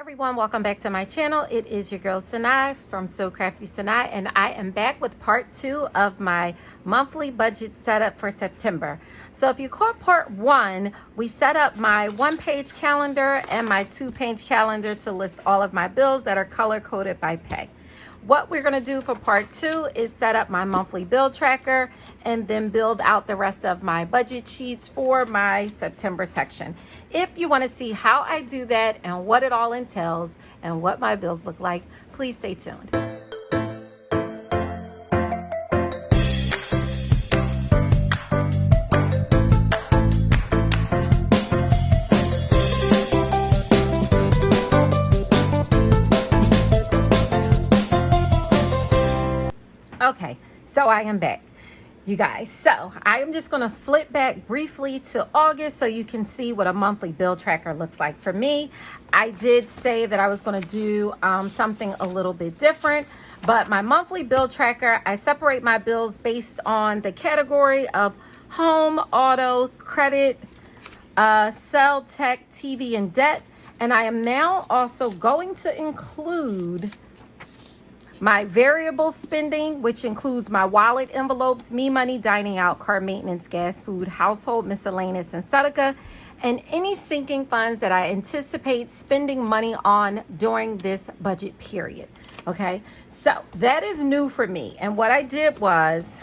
Everyone, welcome back to my channel. It is your girl Sanai from So Crafty Sanai, and I am back with part 2 of my monthly budget setup for September. So if you caught part 1, we set up my 1-page calendar and my 2-page calendar to list all of my bills that are color coded by pay. What we're going to do for part 2 is set up my monthly bill tracker and then build out the rest of my budget sheets for my September section. If you want to see how I do that and what it all entails and what my bills look like, please stay tuned. Okay, so I am back, you guys. So I am just going to flip back briefly to August so you can see what a monthly bill tracker looks like for me. I did say that I was going to do something a little bit different, but my monthly bill tracker, I separate my bills based on the category of home, auto, credit, cell, tech, TV, and debt. And I am now also going to include my variable spending, which includes my wallet envelopes, me money, dining out, car maintenance, gas, food, household, miscellaneous, and Sudoku, and any sinking funds that I anticipate spending money on during this budget period. Okay, so that is new for me. And what I did was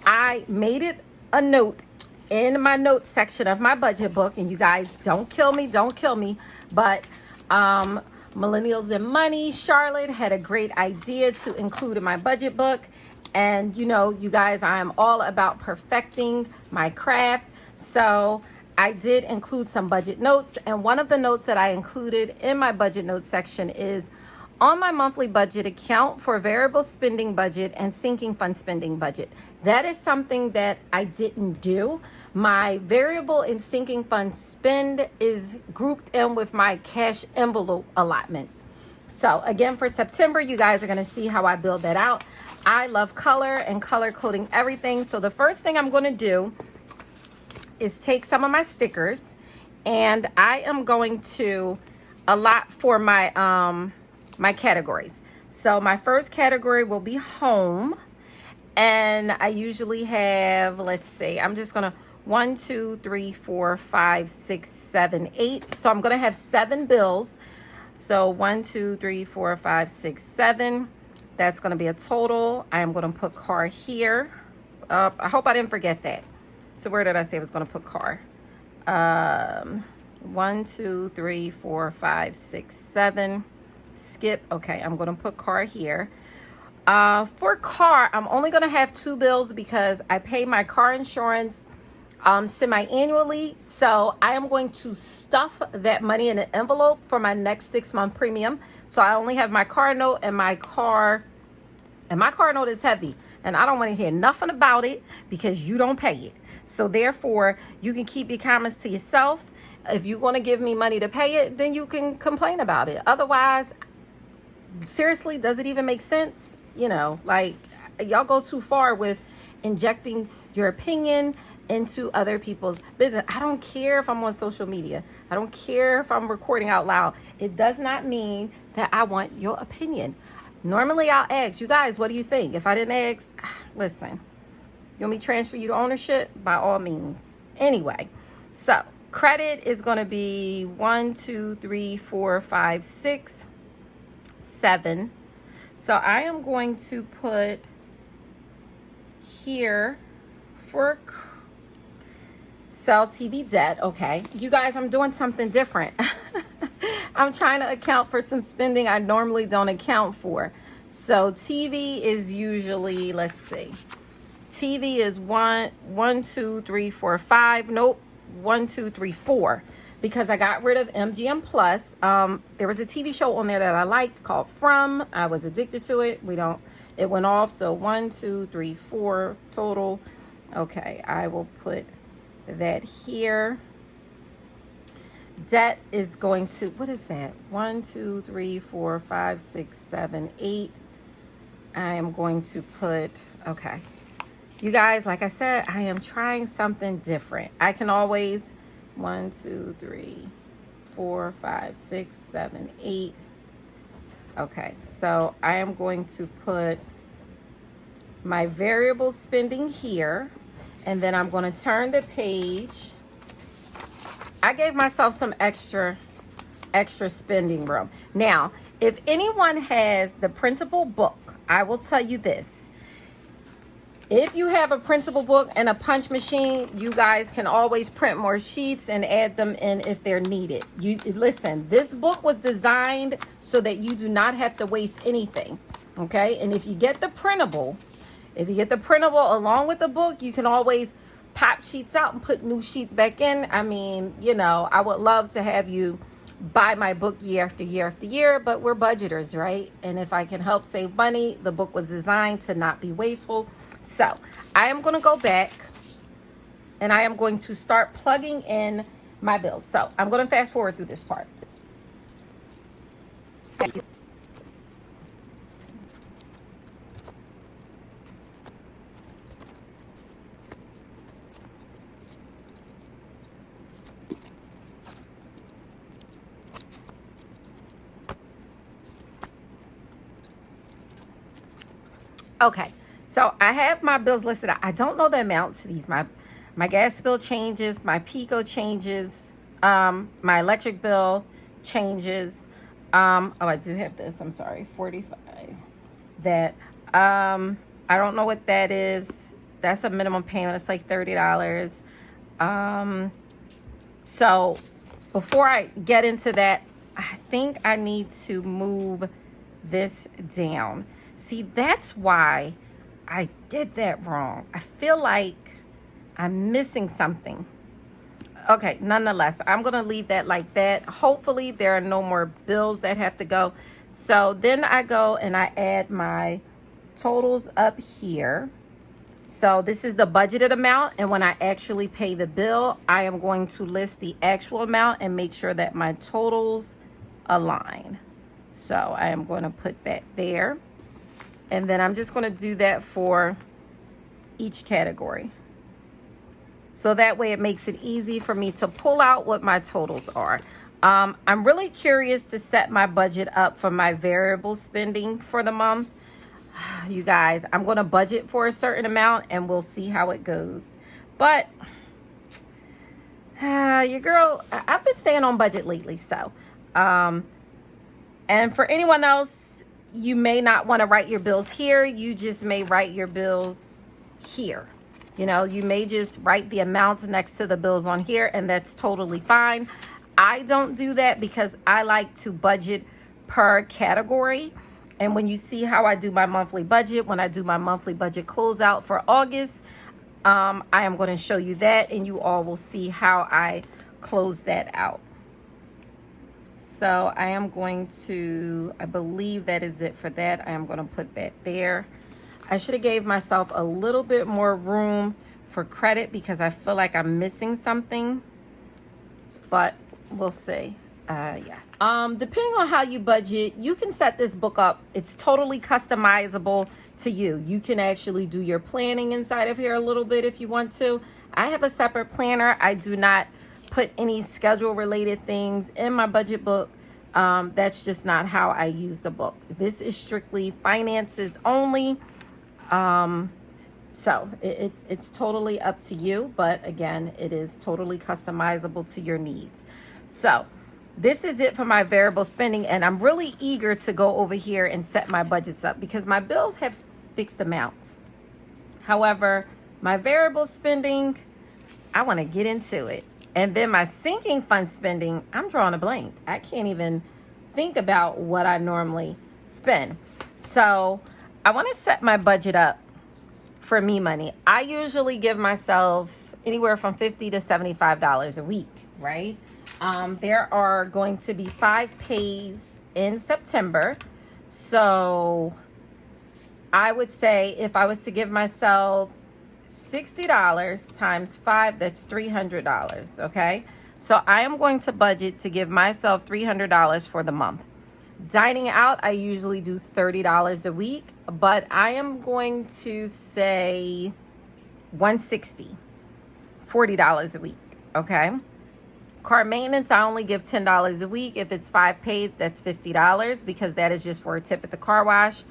I made it a note in my notes section of my budget book. And you guys, don't kill me, but Millennials and Money, Charlotte, had a great idea to include in my budget book. And you know, you guys, I am all about perfecting my craft. So I did include some budget notes. And one of the notes that I included in my budget notes section is on my monthly budget account for variable spending budget and sinking fund spending budget. That is something that I didn't do. My variable and sinking fund spend is grouped in with my cash envelope allotments. So again, for September, you guys are going to see how I build that out. I love color and color coding everything. So the first thing I'm going to do is take some of my stickers, and I am going to allot for my my categories. So my first category will be home, and I usually have, let's see, I'm just gonna 1 2 3 4 5 6 7 8. So I'm gonna have 7 bills. So 1 2 3 4 5 6 7, that's gonna be a total. I am gonna put car here. I hope I didn't forget that. So where did I say I was gonna put car? 1 2 3 4 5 6 7. Skip. Okay, I'm going to put car here. For car, I'm only going to have 2 bills because I pay my car insurance semi-annually. So I am going to stuff that money in an envelope for my next 6-month premium. So I only have my car note, and my car note is heavy, and I don't want to hear nothing about it because you don't pay it. So therefore, you can keep your comments to yourself. If you want to give me money to pay it, then you can complain about it. Otherwise, seriously, does it even make sense? You know, like, y'all go too far with injecting your opinion into other people's business. I don't care if I'm on social media. I don't care if I'm recording out loud. It does not mean that I want your opinion. Normally, I'll ask you guys, what do you think? If I didn't ask, listen, you want me to transfer you to ownership? By all means. Anyway, so credit is going to be 1 2 3 4 5 6 7. So I am going to put here for cell, TV, debt. Okay, you guys, I'm doing something different. I'm trying to account for some spending I normally don't account for. So TV is usually, let's see, TV is 1 2 3 4 5. Nope, 1 2 3 4. Because I got rid of MGM Plus. There was a TV show on there that I liked called From. I was addicted to it. It went off. So 1 2 3 4 total. Okay, I will put that here. Debt is going to, what is that? 1 2 3 4 5 6 7 8. I am going to put, okay. You guys, like I said, I am trying something different. I can always 1 2 3 4, 5, 6, 7, 8. Okay, so I am going to put my variable spending here, and then I'm going to turn the page. I gave myself some extra spending room. Now, if anyone has the printable book, I will tell you this. If you have a printable book and a punch machine, you guys can always print more sheets and add them in if they're needed. You listen, this book was designed so that you do not have to waste anything. Okay? And if you get the printable, along with the book, you can always pop sheets out and put new sheets back in. I mean, you know, I would love to have you buy my book year after year after year, but we're budgeters, right? And if I can help save money, the book was designed to not be wasteful. So I am going to go back and I am going to start plugging in my bills. So I'm going to fast forward through this part. Okay, so I have my bills listed out. I don't know the amounts to these. My gas bill changes, my Pico changes, my electric bill changes. Oh, I do have this. I'm sorry, 45. That I don't know what that is. That's a minimum payment. It's like $30. So before I get into that, I think I need to move this down. See, that's why I did that wrong. I feel like I'm missing something. Okay, nonetheless, I'm going to leave that like that. Hopefully, there are no more bills that have to go. So then I go and I add my totals up here. So this is the budgeted amount. And when I actually pay the bill, I am going to list the actual amount and make sure that my totals align. So I am going to put that there. And then I'm just going to do that for each category. So that way it makes it easy for me to pull out what my totals are. I'm really curious to set my budget up for my variable spending for the month. You guys, I'm going to budget for a certain amount and we'll see how it goes. But your girl, I've been staying on budget lately. So, and for anyone else, you may not want to write your bills here. You just may write your bills here. You know, you may just write the amounts next to the bills on here, and that's totally fine. I don't do that because I like to budget per category. And when you see how I do my monthly budget, when I do my monthly budget closeout for August, I am going to show you that, and you all will see how I close that out. So I am going to, I believe that is it for that. I am going to put that there. I should have gave myself a little bit more room for credit because I feel like I'm missing something, but we'll see. Yes. Depending on how you budget, you can set this book up. It's totally customizable to you. You can actually do your planning inside of here a little bit if you want to. I have a separate planner. I do not put any schedule related things in my budget book. That's just not how I use the book. This is strictly finances only. So it's totally up to you, but again, it is totally customizable to your needs. So this is it for my variable spending, and I'm really eager to go over here and set my budgets up because my bills have fixed amounts. However, my variable spending, I want to get into it. And then my sinking fund spending, I'm drawing a blank. I can't even think about what I normally spend. So I want to set my budget up for me money. I usually give myself anywhere from $50 to $75 a week, right? There are going to be 5 pays in September. So I would say if I was to give myself $60 times 5, that's $300. Okay, so I am going to budget to give myself $300 for the month. Dining out, I usually do $30 a week, but I am going to say $160, $40 a week. Okay, Car maintenance, I only give $10 a week. If it's 5 paid, that's $50 because that is just for a tip at the car wash.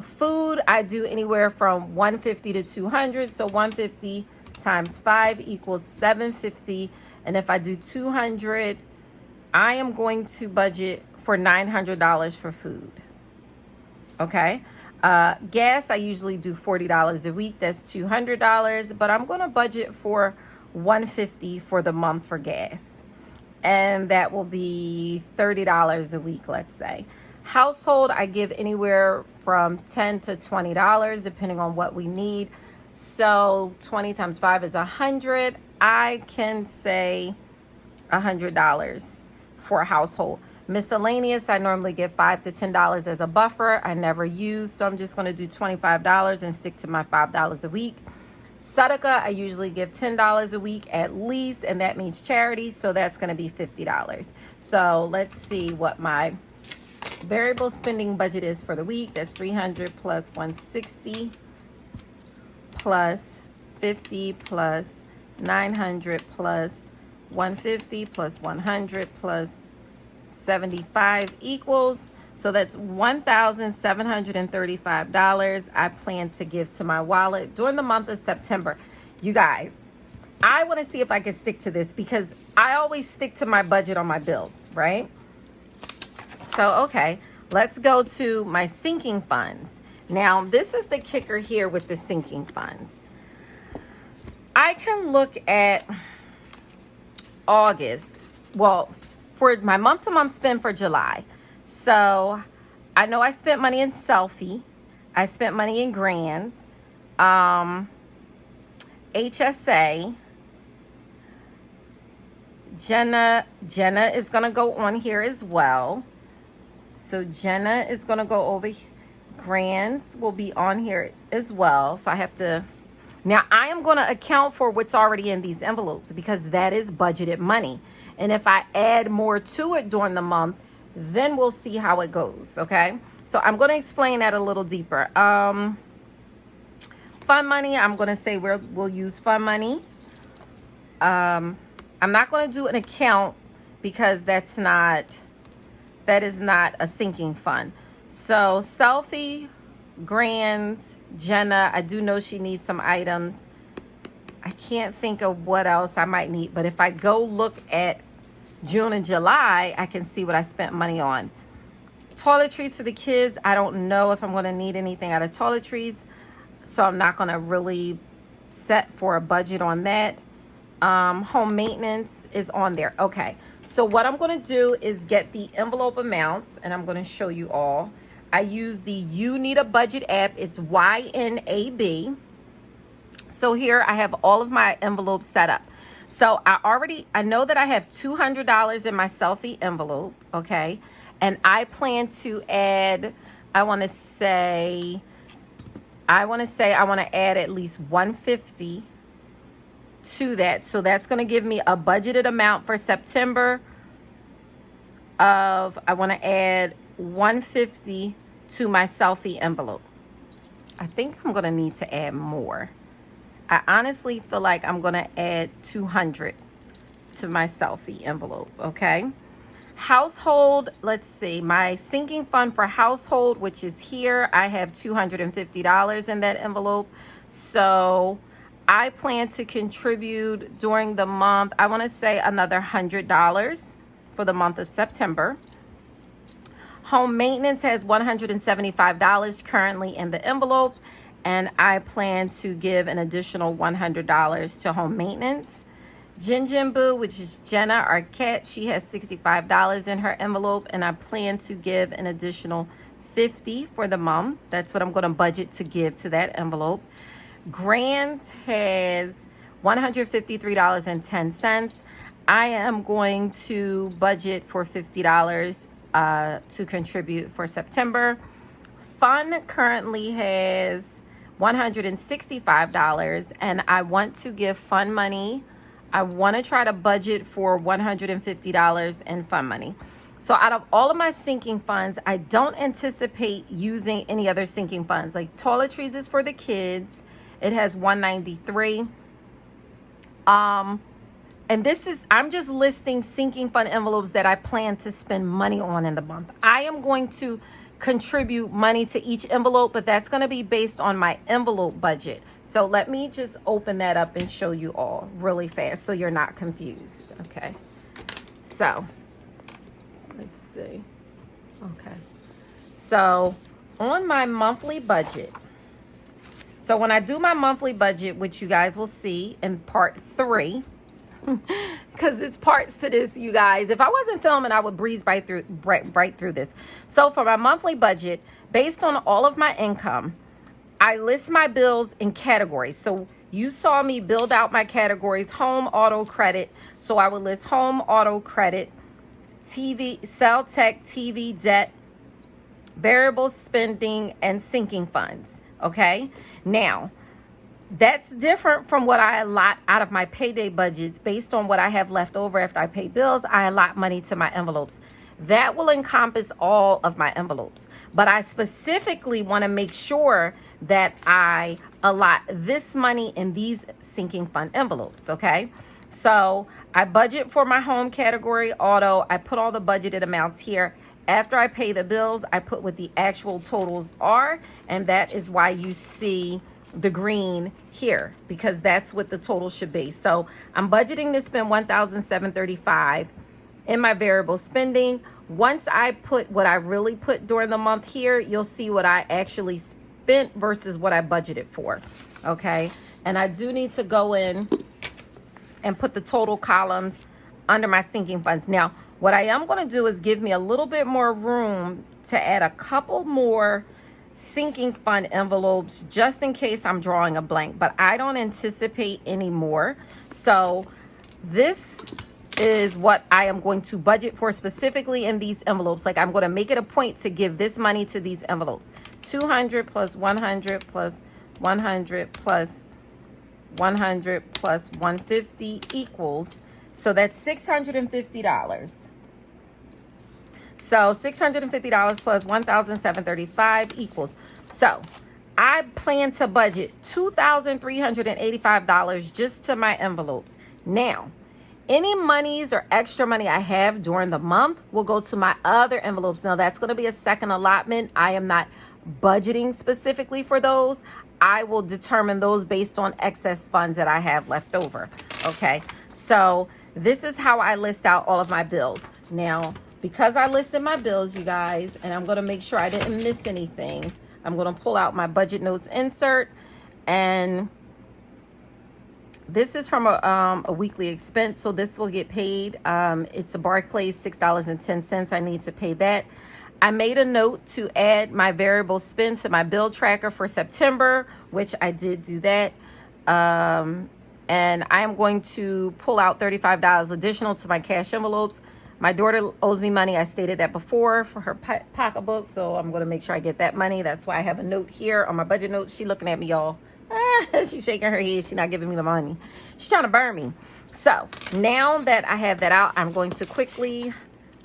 Food, I do anywhere from 150 to 200. So 150 times 5 equals 750. And if I do 200, I am going to budget for $900 for food. Okay. Gas, I usually do $40 a week. That's $200, but I'm going to budget for $150 for the month for gas. And that will be $30 a week, let's say. Household, I give anywhere from $10 to $20, depending on what we need. So 20 times 5 is 100. I can say $100 for a household. Miscellaneous, I normally give $5 to $10 as a buffer. I never use, so I'm just going to do $25 and stick to my $5 a week. Sadaqah, I usually give $10 a week at least, and that means charity, so that's going to be $50. So let's see what my variable spending budget is for the week. That's 300 plus 160 plus 50 plus 900 plus 150 plus 100 plus 75 equals, so that's $1,735 I plan to give to my wallet during the month of September. You guys, I want to see if I can stick to this because I always stick to my budget on my bills, right? So, okay, let's go to my sinking funds. Now, this is the kicker here with the sinking funds. I can look at August, well, for my month-to-month spend for July. So I know I spent money in Selfie. I spent money in Grands. HSA. Jenna is going to go on here as well. So Jenna is going to go over. Grands will be on here as well. So I have to. Now I am going to account for what's already in these envelopes because that is budgeted money. And if I add more to it during the month, then we'll see how it goes, okay? So I'm going to explain that a little deeper. Fund money, I'm going to say we'll use fund money. I'm not going to do an account because that is not a sinking fund. So Selfie, Grands, Jenna, I do know she needs some items. I can't think of what else I might need, but if I go look at June and July, I can see what I spent money on. Toiletries for the kids, I don't know if I'm going to need anything out of toiletries, so I'm not going to really set for a budget on that. Home maintenance is on there. Okay, so what I'm going to do is get the envelope amounts, and I'm going to show you all. I use the You Need a Budget app. It's YNAB. So here I have all of my envelopes set up. So I know that I have $200 in my Selfie envelope, okay? And I plan to add, I want to add at least 150 to that. So that's going to give me a budgeted amount for September I want to add 150 to my Selfie envelope. I think I'm going to need to add more. I honestly feel like I'm going to add 200 to my Selfie envelope, okay? Household, let's see. My sinking fund for household, which is here, I have $250 in that envelope. So I plan to contribute during the month, I want to say another $100 for the month of September. Home maintenance has $175 currently in the envelope, and I plan to give an additional $100 to home maintenance. Jin Boo, which is Jenna, our cat, she has $65 in her envelope, and I plan to give an additional $50 for the month. That's what I'm going to budget to give to that envelope. Grands has $153.10. I am going to budget for $50 to contribute for September. Fun currently has $165, and I want to give fun money. I want to try to budget for $150 in fun money. So out of all of my sinking funds, I don't anticipate using any other sinking funds. Like toiletries is for the kids. It has $193. And and this is, I'm just listing sinking fund envelopes that I plan to spend money on in the month. I am going to contribute money to each envelope, but that's going to be based on my envelope budget. So let me just open that up and show you all really fast so you're not confused. Okay. So let's see. Okay. So on my monthly budget, so when I do my monthly budget, which you guys will see in part 3, because it's parts to this, you guys. If I wasn't filming, I would breeze right through this. So for my monthly budget, based on all of my income, I list my bills in categories. So you saw me build out my categories: home, auto, credit. So I would list home, auto, credit, TV, cell tech, TV, debt, variable spending, and sinking funds. Okay. Now, that's different from what I allot out of my payday budgets. Based on what I have left over after I pay bills, I allot money to my envelopes. That will encompass all of my envelopes. But I specifically want to make sure that I allot this money in these sinking fund envelopes, okay? So I budget for my home category, auto. I put all the budgeted amounts here. After I pay the bills, I put what the actual totals are, and that is why you see the green here, because that's what the total should be. So I'm budgeting to spend $1,735 in my variable spending. Once I put what I really put during the month here, you'll see what I actually spent versus what I budgeted for. Okay, and I do need to go in and put the total columns under my sinking funds. Now, what I am going to do is give me a little bit more room to add a couple more sinking fund envelopes just in case I'm drawing a blank, but I don't anticipate any more. So this is what I am going to budget for specifically in these envelopes. Like, I'm going to make it a point to give this money to these envelopes. 200 plus 100 plus 100 plus 100 plus 150 equals, so that's $650. So $650 plus $1,735 equals. So I plan to budget $2,385 just to my envelopes. Now, any monies or extra money I have during the month will go to my other envelopes. Now, that's going to be a second allotment. I am not budgeting specifically for those. I will determine those based on excess funds that I have left over. Okay, so this is how I list out all of my bills. Now, because I listed my bills, you guys, and I'm going to make sure I didn't miss anything, I'm going to pull out my budget notes insert, and this is from a weekly expense, so this will get paid. It's a Barclays, $6.10. I need to pay that. I made a note to add my variable spend to my bill tracker for September, which I did do that. And I am going to pull out $35 additional to my cash envelopes. My daughter owes me money. I stated that before for her pocketbook, so I'm going to make sure I get that money. That's why I have a note here on my budget note. She looking at me, y'all. She's shaking her head. She's not giving me the money. She's trying to burn me. So now that I have that out, I'm going to quickly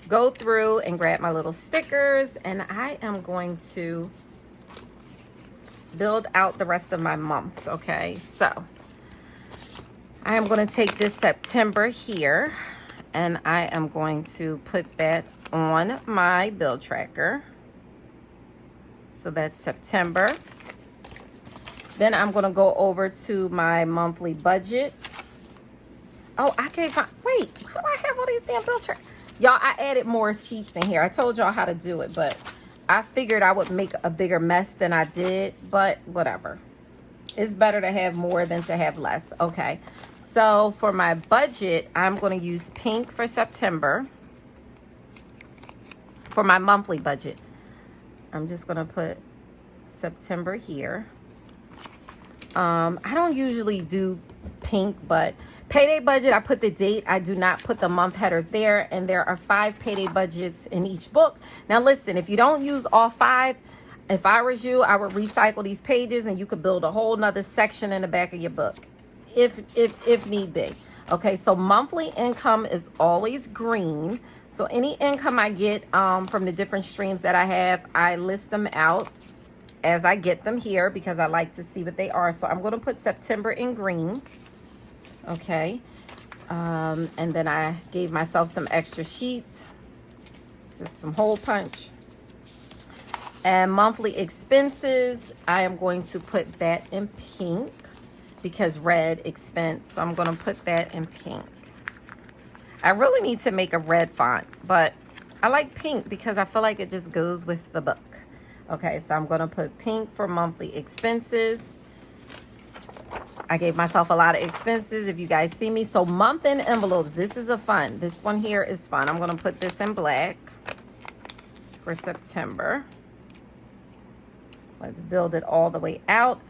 go through and grab my little stickers, and I am going to build out the rest of my months. Okay, so I am going to take this September here, and I am going to put that on my bill tracker. So that's September. Then I'm going to go over to my monthly budget. Oh, I can't find, wait, why do I have all these damn bill trackers? Y'all, I added more sheets in here. I told y'all how to do it, but I figured I would make a bigger mess than I did, but whatever. It's better to have more than to have less. Okay, so for my budget, I'm going to use pink for September. For my monthly budget, I'm just going to put September here. I don't usually do pink, but payday budget, I put the date. I do not put the month headers there, and there are 5 payday budgets in each book. Now listen, if you don't use all 5, if I was you, I would recycle these pages, and you could build a whole nother section in the back of your book if need be. Okay, so monthly income is always green. So any income I get from the different streams that I have, I list them out as I get them here because I like to see what they are. So I'm going to put September in green. Okay. And then I gave myself some extra sheets, just some hole punch. And monthly expenses, I am going to put that in pink because red expense. So I'm going to put that in pink. I really need to make a red font, but I like pink because I feel like it just goes with the book. Okay, so I'm going to put pink for monthly expenses. I gave myself a lot of expenses if you guys see me. So month-end envelopes, this is a fun. This one here is fun. I'm going to put this in black for September. Let's build it all the way out.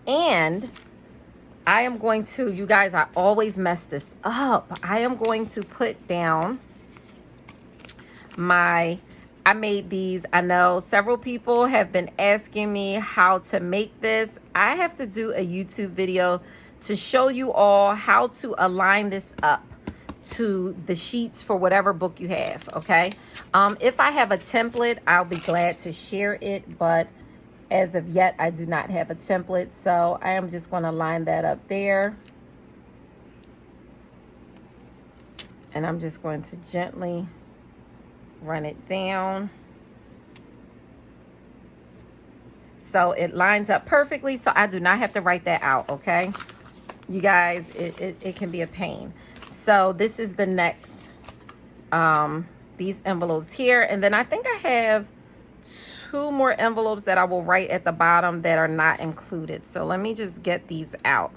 And I am going to, you guys, I always mess this up. I am going to put down I made these. I know several people have been asking me how to make this. I have to do a YouTube video to show you all how to align this up to the sheets for whatever book you have, okay? If I have a template, I'll be glad to share it, but as of yet, I do not have a template, so I am just going to line that up there. And I'm just going to gently run it down. So it lines up perfectly, so I do not have to write that out, okay? You guys, it can be a pain. So this is the next, these envelopes here. And then I think I have 2 more envelopes that I will write at the bottom that are not included. So let me just get these out.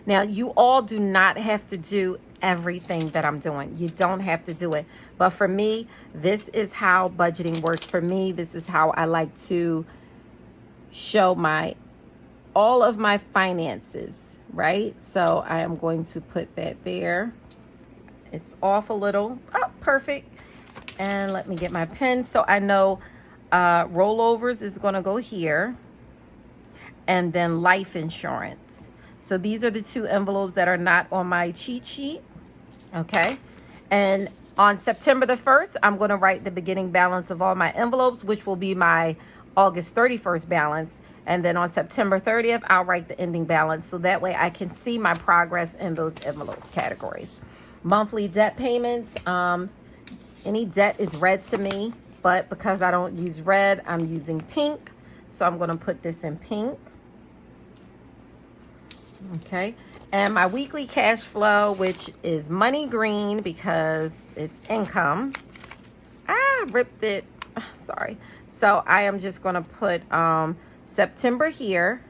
Now, you all do not have to do everything that I'm doing. You don't have to do it. But for me, this is how budgeting works for me. This is how I like to show all of my finances, right? So I am going to put that there. It's off a little. Oh, perfect. And let me get my pen so I know rollovers is going to go here. And then life insurance. So these are the 2 envelopes that are not on my cheat sheet. Okay. And on September the 1st, I'm going to write the beginning balance of all my envelopes, which will be my August 31st balance. And then on September 30th, I'll write the ending balance. So that way I can see my progress in those envelopes categories. Monthly debt payments. Any debt is red to me, but because I don't use red, I'm using pink. So I'm going to put this in pink. Okay. And my weekly cash flow, which is money green because it's income. I ripped it. Sorry. So I am just going to put September here.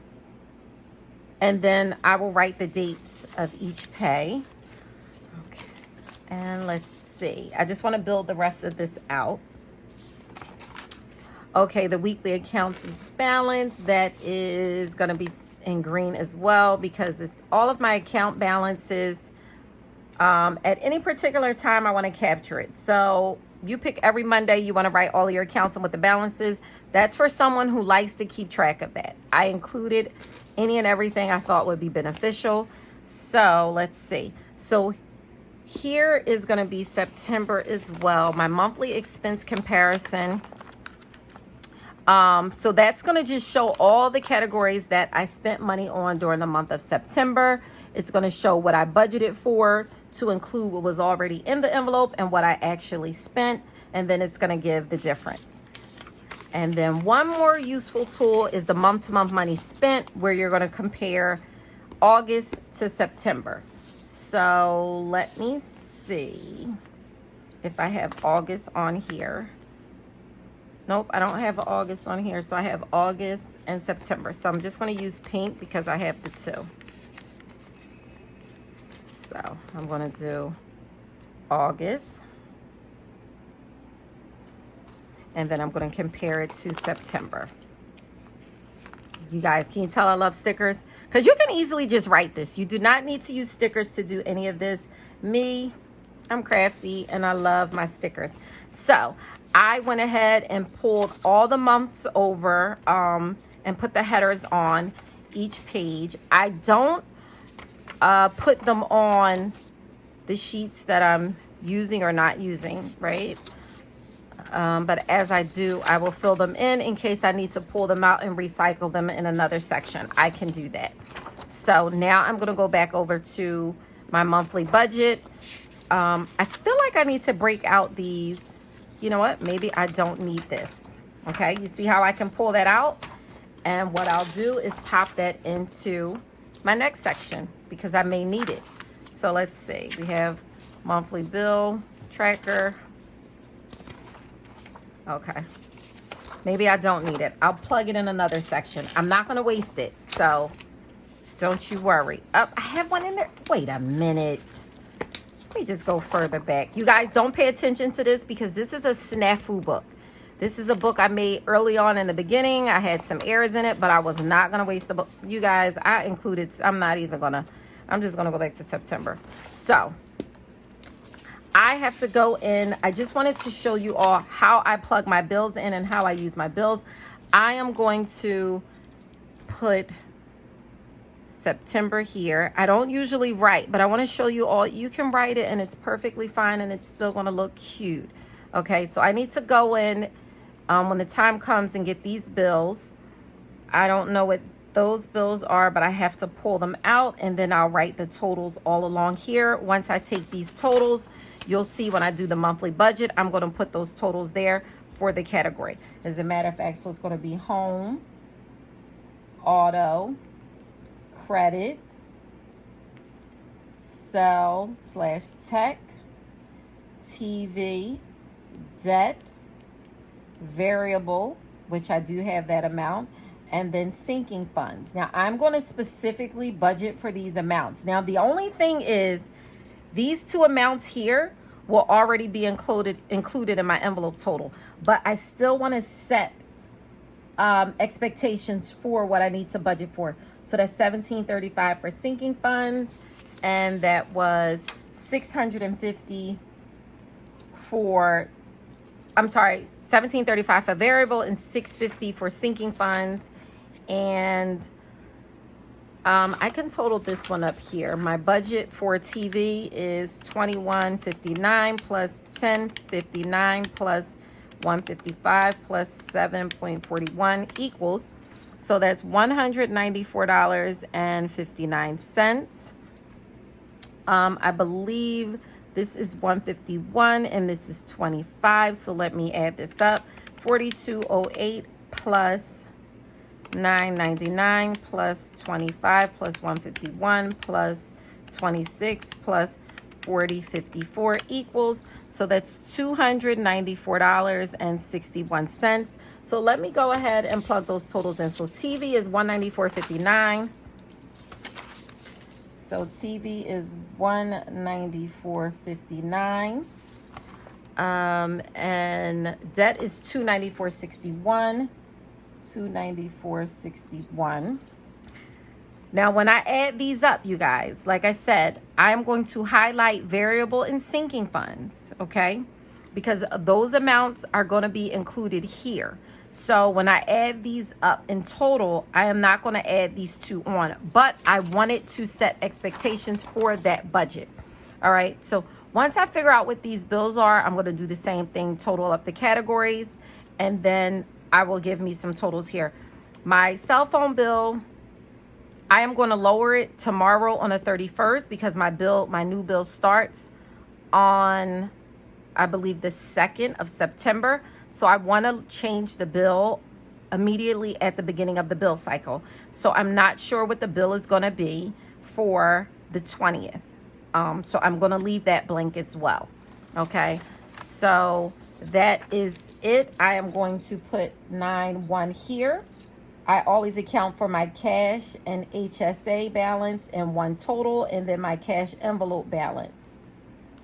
And then I will write the dates of each pay. Okay. And let's see. I just want to build the rest of this out. Okay, the weekly accounts is balance. That is going to be in green as well because it's all of my account balances. At any particular time, I want to capture it. So you pick every Monday, you want to write all your accounts and what the balance is. That's for someone who likes to keep track of that. I included any and everything I thought would be beneficial. So let's see. So here is going to be September as well. My monthly expense comparison. So that's going to just show all the categories that I spent money on during the month of September. It's going to show what I budgeted for to include what was already in the envelope and what I actually spent. And then it's going to give the difference. And then one more useful tool is the month-to-month money spent, where you're going to compare August to September. So let me see if I have August on here. Nope, I don't have August on here. So I have August and September. So I'm just going to use pink because I have the 2. So I'm going to do August. And then I'm going to compare it to September. You guys, can you tell I love stickers? Because you can easily just write this. You do not need to use stickers to do any of this. Me, I'm crafty and I love my stickers. So I went ahead and pulled all the months over and put the headers on each page. I don't put them on the sheets that I'm using or not using, right? But as I do, I will fill them in case I need to pull them out and recycle them in another section. I can do that. So now I'm going to go back over to my monthly budget. I feel like I need to break out these. You know what? Maybe I don't need this. Okay, you see how I can pull that out? And what I'll do is pop that into my next section because I may need it. So let's see. We have monthly bill tracker. Okay. Maybe I don't need it. I'll plug it in another section. I'm not going to waste it. So don't you worry. I have one in there. Wait a minute. Let me just go further back. You guys don't pay attention to this because this is a snafu book. This is a book I made early on in the beginning. I had some errors in it, but I was not going to waste the book. You guys, I included, I'm just going to go back to September. So I have to go in. I just wanted to show you all how I plug my bills in and how I use my bills. I am going to put September here. I don't usually write, but I want to show you all. You can write it and it's perfectly fine and it's still going to look cute. Okay, so I need to go in when the time comes and get these bills. I don't know what those bills are, but I have to pull them out and then I'll write the totals all along here. Once I take these totals, you'll see when I do the monthly budget, I'm going to put those totals there for the category. As a matter of fact, so it's going to be home, auto, credit, sell/tech, TV, debt, variable, which I do have that amount, and then sinking funds. Now, I'm going to specifically budget for these amounts. Now, the only thing is these two amounts here will already be included in my envelope total, but I still want to set expectations for what I need to budget for. So that's $17.35 for sinking funds, and that was $650 for, I'm sorry, $17.35 for variable and $650 for sinking funds. And I can total this one up here. My budget for TV is $21.59 plus $10.59 plus $155 plus 7.41 equals. So that's $194.59. I believe this is $151 and this is $25. So let me add this up. $42.08 plus $9.99 plus $25 plus $151 plus $26 plus $40.54 equals. So that's $294.61. So let me go ahead and plug those totals in. So TV is $194.59. So TV is $194.59. And debt is $294.61. $294.61. Now, when I add these up, you guys, like I said, I'm going to highlight variable and sinking funds, okay? Because those amounts are going to be included here. So when I add these up in total, I am not going to add these two on, but I wanted to set expectations for that budget. All right. So once I figure out what these bills are, I'm going to do the same thing, total up the categories, and then I will give me some totals here. My cell phone bill, I am going to lower it tomorrow on the 31st because my new bill starts on, I believe, the 2nd of September. So I want to change the bill immediately at the beginning of the bill cycle. So I'm not sure what the bill is going to be for the 20th. So I'm going to leave that blank as well. Okay. So that is it. I am going to put 9-1 here. I always account for my cash and HSA balance in one total, and then my cash envelope balance.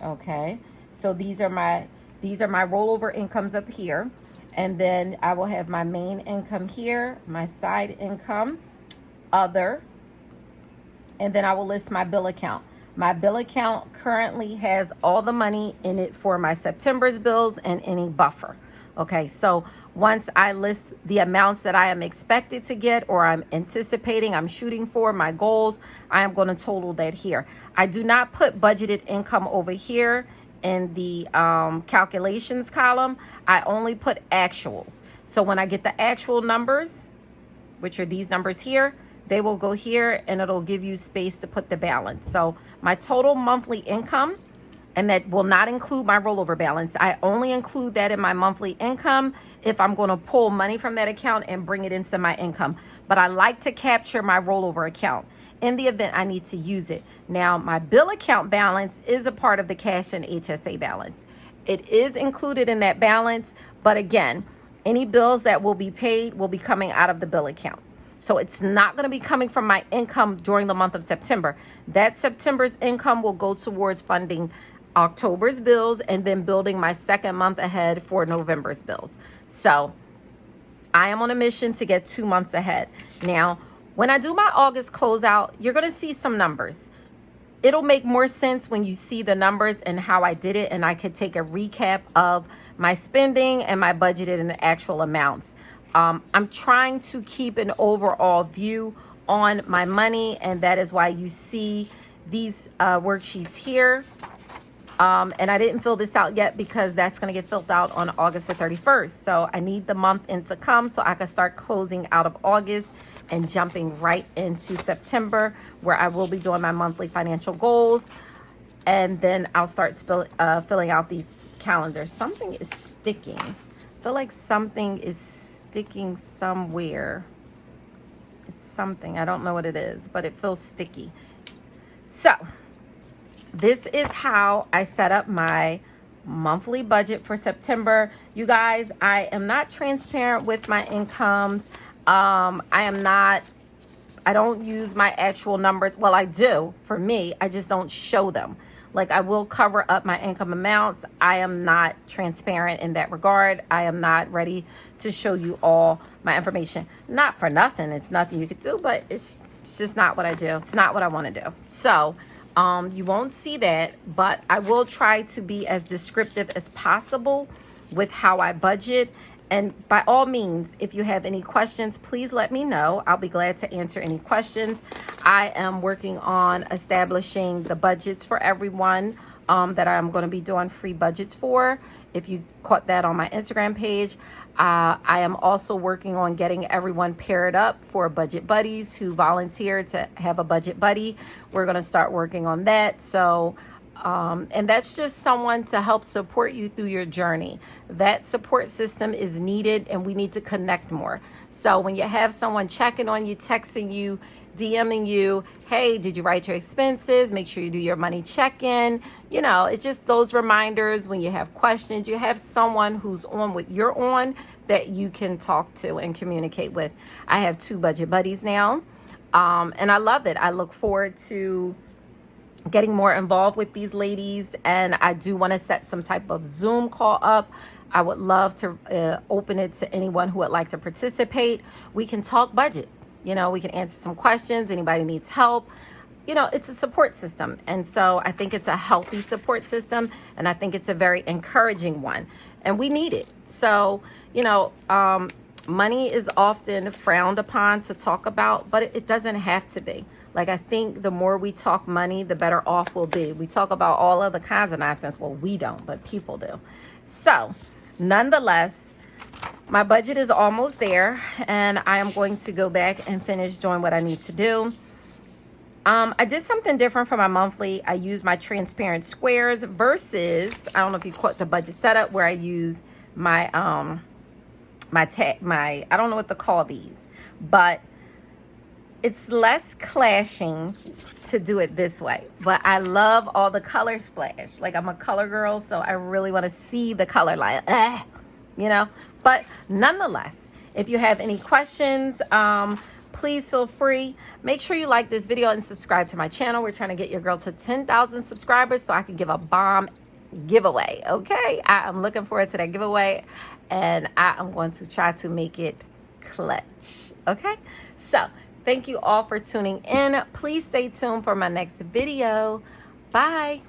Okay. So these are my rollover incomes up here. And then I will have my main income here, my side income, other, and then I will list my bill account. My bill account currently has all the money in it for my September's bills and any buffer. Okay, so once I list the amounts that I am expected to get, or I'm anticipating, I'm shooting for, my goals, I am going to total that here. I do not put budgeted income over here in the calculations column. I only put actuals. So when I get the actual numbers, which are these numbers here, they will go here and it'll give you space to put the balance. So my total monthly income, and that will not include my rollover balance. I only include that in my monthly income if I'm going to pull money from that account and bring it into my income. But I like to capture my rollover account in the event I need to use it. Now, my bill account balance is a part of the cash and HSA balance. It is included in that balance, but again, any bills that will be paid will be coming out of the bill account. So it's not going to be coming from my income during the month of September. That September's income will go towards funding October's bills and then building my second month ahead for November's bills. So I am on a mission to get 2 months ahead. Now, when I do my August closeout, you're going to see some numbers. It'll make more sense when you see the numbers and how I did it, and I could take a recap of my spending and my budgeted and actual amounts. I'm trying to keep an overall view on my money, and that is why you see these worksheets here. And I didn't fill this out yet because that's going to get filled out on August the 31st. So I need the month in to come so I can start closing out of August and jumping right into September, where I will be doing my monthly financial goals. And then I'll start filling out these calendars. Something is sticking. I feel like something is sticking somewhere. It's something. I don't know what it is, but it feels sticky. So this is how I set up my monthly budget for September. You guys, I am not transparent with my incomes. I don't use my actual numbers. Well, I do for me. I just don't show them. Like, I will cover up my income amounts. I am not transparent in that regard. I am not ready to show you all my information. Not for nothing. It's nothing you could do, but it's just not what I do. It's not what I want to do. So you won't see that, but I will try to be as descriptive as possible with how I budget. And by all means, if you have any questions, please let me know. I'll be glad to answer any questions. I am working on establishing the budgets for everyone that I'm going to be doing free budgets for. If you caught that on my Instagram page, I am also working on getting everyone paired up for budget buddies who volunteer to have a budget buddy. We're going to start working on that. So, and that's just someone to help support you through your journey. That support system is needed, and we need to connect more. So when you have someone checking on you, texting you, DMing you, hey, did you write your expenses? Make sure you do your money check-in. You know, it's just those reminders when you have questions. You have someone who's on what you're on that you can talk to and communicate with. I have 2 budget buddies now, and I love it. I look forward to getting more involved with these ladies, and I do want to set some type of Zoom call up. I would love to open it to anyone who would like to participate. We can talk budgets. You know, we can answer some questions. Anybody needs help. You know, it's a support system. And so I think it's a healthy support system, and I think it's a very encouraging one, and we need it. So, you know, money is often frowned upon to talk about, but it doesn't have to be. Like, I think the more we talk money, the better off we'll be. We talk about all other kinds of nonsense. Well, we don't, but people do. So, nonetheless, my budget is almost there, and I am going to go back and finish doing what I need to do. I did something different for my monthly. I used my transparent squares versus, I don't know if you caught the budget setup, where I use my, I don't know what to call these, but it's less clashing to do it this way. But I love all the color splash. Like, I'm a color girl, so I really want to see the color, like, you know. But nonetheless, if you have any questions, please feel free. Make sure you like this video and subscribe to my channel. We're trying to get your girl to 10,000 subscribers so I can give a bomb giveaway, okay? I am looking forward to that giveaway, and I am going to try to make it clutch, okay? So, thank you all for tuning in. Please stay tuned for my next video. Bye.